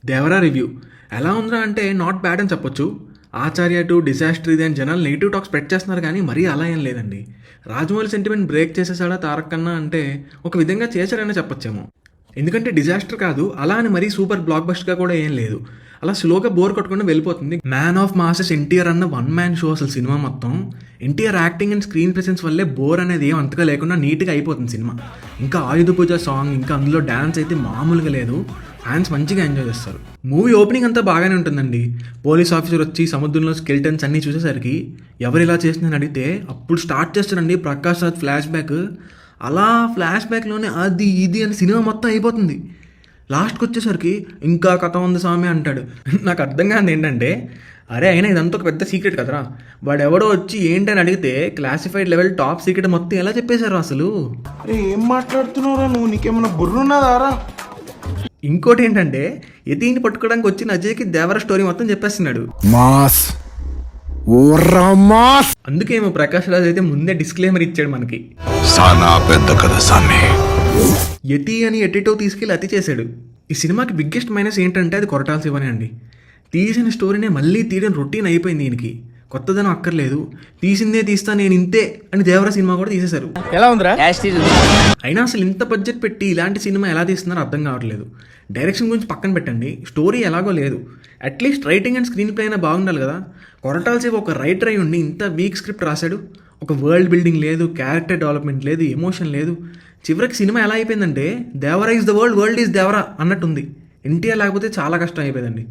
Devara review ఎలా ఉందిరా అంటే నాట్ బ్యాడ్ అని చెప్పొచ్చు. ఆచార్య టు డిజాస్టర్ ఇది అని జనాలు నెగిటివ్ టాక్ స్ప్రెడ్ చేస్తున్నారు, కానీ మరీ అలా ఏం లేదండి. రాజమౌళి సెంటిమెంట్ బ్రేక్ చేసేసాడా తారక్ కన్నా అంటే ఒక విధంగా చేశాడనే చెప్పొచ్చేమో. ఎందుకంటే డిజాస్టర్ కాదు, అలా అని మరీ సూపర్ బ్లాక్ బస్టర్గా కూడా ఏం లేదు. అలా స్లోగా బోర్ కొట్టకుండా వెళ్ళిపోతుంది. మ్యాన్ ఆఫ్ మాసెస్ ఎన్టీఆర్ అన్న వన్ మ్యాన్ షో అసలు సినిమా మొత్తం. NTR acting and screen presence వల్లే బోర్ అనేది ఏం అంతగా లేకుండా నీట్గా అయిపోతుంది సినిమా. ఇంకా ఆయుధ పూజ సాంగ్, ఇంకా అందులో డ్యాన్స్ అయితే మామూలుగా లేదు. ఫ్యాన్స్ మంచిగా ఎంజాయ్ చేస్తారు. మూవీ ఓపెనింగ్ అంతా బాగానే ఉంటుందండి. పోలీస్ ఆఫీసర్ వచ్చి సముద్రంలో స్కెల్టన్స్ అన్నీ చూసేసరికి ఎవరు ఇలా చేసిందని అడిగితే అప్పుడు స్టార్ట్ చేస్తారండి ప్రకాష్ రాజ్ ఫ్లాష్ బ్యాక్. అలా ఫ్లాష్ బ్యాక్లోనే అది ఇది అని సినిమా మొత్తం అయిపోతుంది. లాస్ట్కి వచ్చేసరికి ఇంకా కథ ఉంది స్వామి అంటాడు. నాకు అర్థం కాదు ఏంటంటే, అరే అయినా ఇదంతా ఒక పెద్ద సీక్రెట్ కదరా, వాడు ఎవడో వచ్చి ఏంటని అడిగితే క్లాసిఫైడ్ లెవెల్ టాప్ సీక్రెట్ మొత్తం ఎలా చెప్పేశారు అసలు. ఏం మాట్లాడుతున్నారా నువ్వు, నీకేమన్నా బుర్రున్నదారా? ఇంకోటి ఏంటంటే, యతీని పట్టుకోవడానికి వచ్చిన అజయ్కి దేవర స్టోరీ మొత్తం చెప్పేస్తున్నాడు. మాస్ మాస్ అందుకేమో ప్రకాష్ రాజ్ అయితే ముందే డిస్క్లైమర్ ఇచ్చాడు మనకి. సానా పెద్ద కథ సామి. యతి అని ఎటిటో తీసుకెళ్ళి అతి చేశాడు. ఈ సినిమాకి బిగ్గెస్ట్ మైనస్ ఏంటంటే అది కొరటాల శివనే అండి. తీసిన స్టోరీనే మళ్ళీ తీయడం రొటీన్ అయిపోయింది. దీనికి కొత్తదనం అక్కర్లేదు, తీసిందే తీస్తా నేను ఇంతే అని దేవర సినిమా కూడా తీసేశారు. ఎలా ఉందిరా? అయినా అసలు ఇంత బడ్జెట్ పెట్టి ఇలాంటి సినిమా ఎలా తీస్తున్నారో అర్థం కావట్లేదు. డైరెక్షన్ గురించి పక్కన పెట్టండి, స్టోరీ ఎలాగో లేదు. At least writing and screen play అయినా బాగుండాలి కదా. కొరటాల శివ ఒక రైటర్ అయి ఉండి ఇంత వీక్ స్క్రిప్ట్ రాశాడు. ఒక వరల్డ్ బిల్డింగ్ లేదు, క్యారెక్టర్ డెవలప్మెంట్ లేదు, ఎమోషన్ లేదు. చివరికి సినిమా ఎలా అయిపోయిందంటే Devara is the world, world is Devara అన్నట్టుంది. ఎన్టీఆర్ లేకపోతే చాలా కష్టం అయిపోయిందండి.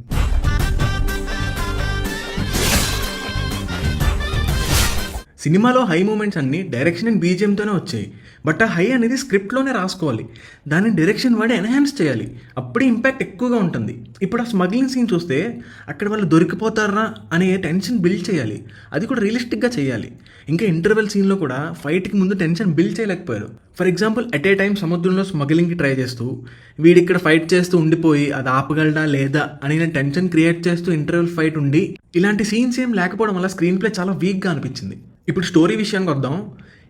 సినిమాలో హై మూమెంట్స్ అన్నీ డైరెక్షన్ అండ్ బీజిఎంతోనే వచ్చాయి. బట్ ఆ హై అనేది స్క్రిప్ట్లోనే రాసుకోవాలి, దాన్ని డైరెక్షన్ వాడి ఎన్హాన్స్ చేయాలి. అప్పుడే ఇంపాక్ట్ ఎక్కువగా ఉంటుంది. ఇప్పుడు ఆ స్మగ్లింగ్ సీన్ చూస్తే అక్కడ వాళ్ళు దొరికిపోతారా అనే టెన్షన్ బిల్డ్ చేయాలి, అది కూడా రియలిస్టిక్గా చేయాలి. ఇంకా ఇంటర్వెల్ సీన్లో కూడా ఫైట్కి ముందు టెన్షన్ బిల్డ్ చేయలేకపోయారు. For example at a time సముద్రంలో స్మగ్లింగ్కి ట్రై చేస్తూ వీడిక్కడ ఫైట్ చేస్తూ ఉండిపోయి అది ఆపగలడా లేదా అనే టెన్షన్ క్రియేట్ చేస్తూ ఇంటర్వెల్ ఫైట్ ఉండి ఇలాంటి సీన్స్ ఏం లేకపోవడం వల్ల స్క్రీన్ ప్లే చాలా వీక్గా అనిపించింది. ఇప్పుడు స్టోరీ విషయానికి వద్దాం.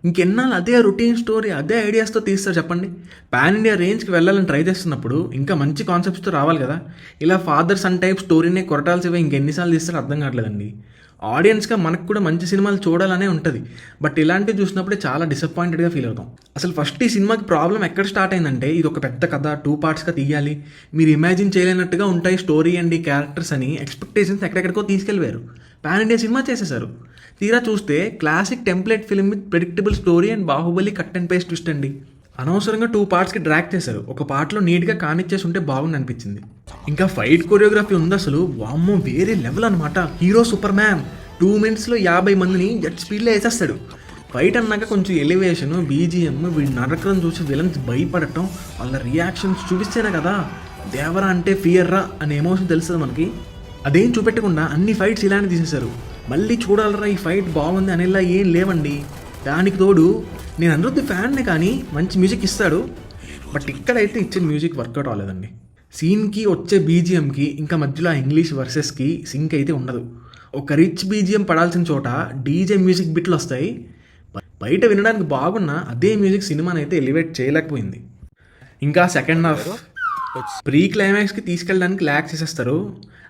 ఇంకెన్నాళ్ళు అదే రొటీన్ స్టోరీ అదే ఐడియాస్తో తీస్తారు చెప్పండి. పాన్ ఇండియా రేంజ్కి వెళ్ళాలని ట్రై చేస్తున్నప్పుడు ఇంకా మంచి కాన్సెప్ట్స్తో రావాలి కదా. ఇలా ఫాదర్ సన్ టైప్ స్టోరీనే కొరటాల శివ ఇంకెన్నిసార్లు తీస్తారో అర్థం కావట్లేదండి. ఆడియన్స్గా మనకు కూడా మంచి సినిమాలు చూడాలనే ఉంటుంది, బట్ ఇలాంటివి చూసినప్పుడే చాలా డిసప్పాయింటెడ్గా ఫీల్ అవుతాం. అసలు ఫస్ట్ ఈ సినిమాకి ప్రాబ్లం ఎక్కడ స్టార్ట్ అయిందంటే, ఇది ఒక పెద్ద కథ 2 పార్ట్స్గా తీయాలి, మీరు ఇమాజిన్ చేయలేనట్టుగా ఉంటాయి స్టోరీ అండ్ ఈ క్యారెక్టర్స్ అని ఎక్స్పెక్టేషన్స్ ఎక్కడెక్కడికో తీసుకెళ్ళిపోయారు. పాన్ ఇండియా సినిమా చేసేసారు. తీరా చూస్తే classic template film with predictable story and Baahubali cut and paste twist అండి. అనవసరంగా 2 పార్ట్స్కి డ్రాక్ చేశారు. ఒక పార్ట్లో నీట్గా కానిచ్చేసి ఉంటే బాగుంది అనిపించింది. ఇంకా ఫైట్ కొరియోగ్రఫీ ఉంది అసలు, వామ్మో వేరే లెవెల్ అనమాట. హీరో సూపర్ మ్యాన్ 2 మినిట్స్లో 50 మందిని జెట్ స్పీడ్లో వేసేస్తాడు. ఫైట్ అన్నాక కొంచెం ఎలివేషన్, బీజిఎం, వీడి నరకరం చూసి విలన్స్ భయపడటం, వాళ్ళ రియాక్షన్స్ చూపిస్తేనే కదా దేవరా అంటే ఫియర్రా అనే ఎమోషన్ తెలుస్తుంది మనకి. అదేం చూపెట్టకుండా అన్ని ఫైట్స్ ఇలానే తీసేశారు. మళ్ళీ చూడాలరా ఈ ఫైట్ బాగుంది అనేలా ఏం లేవండి. దానికి తోడు నేను అనిరుద్ధ్ ఫ్యాన్నే కానీ మంచి మ్యూజిక్ ఇస్తాడు, బట్ ఇక్కడైతే ఇచ్చిన మ్యూజిక్ వర్కౌట్ అవ్వలేదండి. సీన్కి వచ్చే బీజిఎంకి ఇంకా మధ్యలో ఇంగ్లీష్ వర్సెస్కి సింక్ అయితే ఉండదు. ఒక రిచ్ బీజిఎం పడాల్సిన చోట డీజే మ్యూజిక్ బిట్లు వస్తాయి. బయట వినడానికి బాగున్న అదే మ్యూజిక్ సినిమాని అయితే ఎలివేట్ చేయలేకపోయింది. ఇంకా సెకండ్ హాఫ్ ప్రీ క్లైమాక్స్కి తీసుకెళ్ళడానికి ల్యాక్ చేసేస్తారు.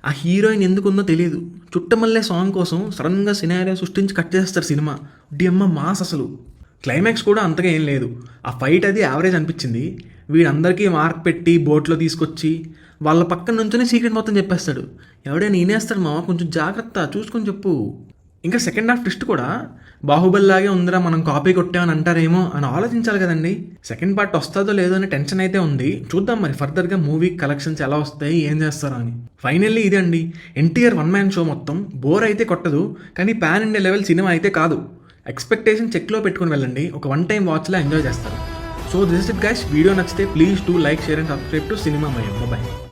ఆ హీరోయిన్ ఎందుకుందో తెలియదు, చుట్టమల్లే సాంగ్ కోసం సడన్గా సినారియో సృష్టించి కట్ చేస్తారు సినిమా. డియమ్మ మాస్ అసలు. క్లైమాక్స్ కూడా అంతగా ఏం లేదు. ఆ ఫైట్ అది యావరేజ్ అనిపించింది. వీడందరికీ మార్క్ పెట్టి బోట్లో తీసుకొచ్చి వాళ్ళ పక్కన నుంచొని సీక్రెట్ మొత్తం చెప్పేస్తాడు. ఎవడైనా ఈనేస్తాడు మామ, కొంచెం జాగ్రత్త చూసుకొని చెప్పు. ఇంకా సెకండ్ హాఫ్ ట్విస్ట్ కూడా బాహుబలిలాగే ఉందిరా, మనం కాపీ కొట్టామని అంటారేమో అని ఆలోచించాలి కదండి. సెకండ్ పార్ట్ వస్తుందో లేదో అనే టెన్షన్ అయితే ఉంది. చూద్దాం మరి ఫర్దర్గా మూవీ కలెక్షన్స్ ఎలా వస్తాయి, ఏం చేస్తారో అని. ఫైనల్లీ ఇదే అండి ఎన్టీఆర్ వన్ మ్యాన్ షో మొత్తం. బోర్ అయితే కొట్టదు, కానీ పాన్ ఇండియా లెవెల్ సినిమా అయితే కాదు. ఎక్స్పెక్టేషన్ చెక్లో పెట్టుకుని వెళ్ళండి, ఒక 1 టైం వాచ్లా ఎంజాయ్ చేస్తారు. So this is it guys. Video నచ్చితే please do like, share and subscribe to cinema Mayam. Bye.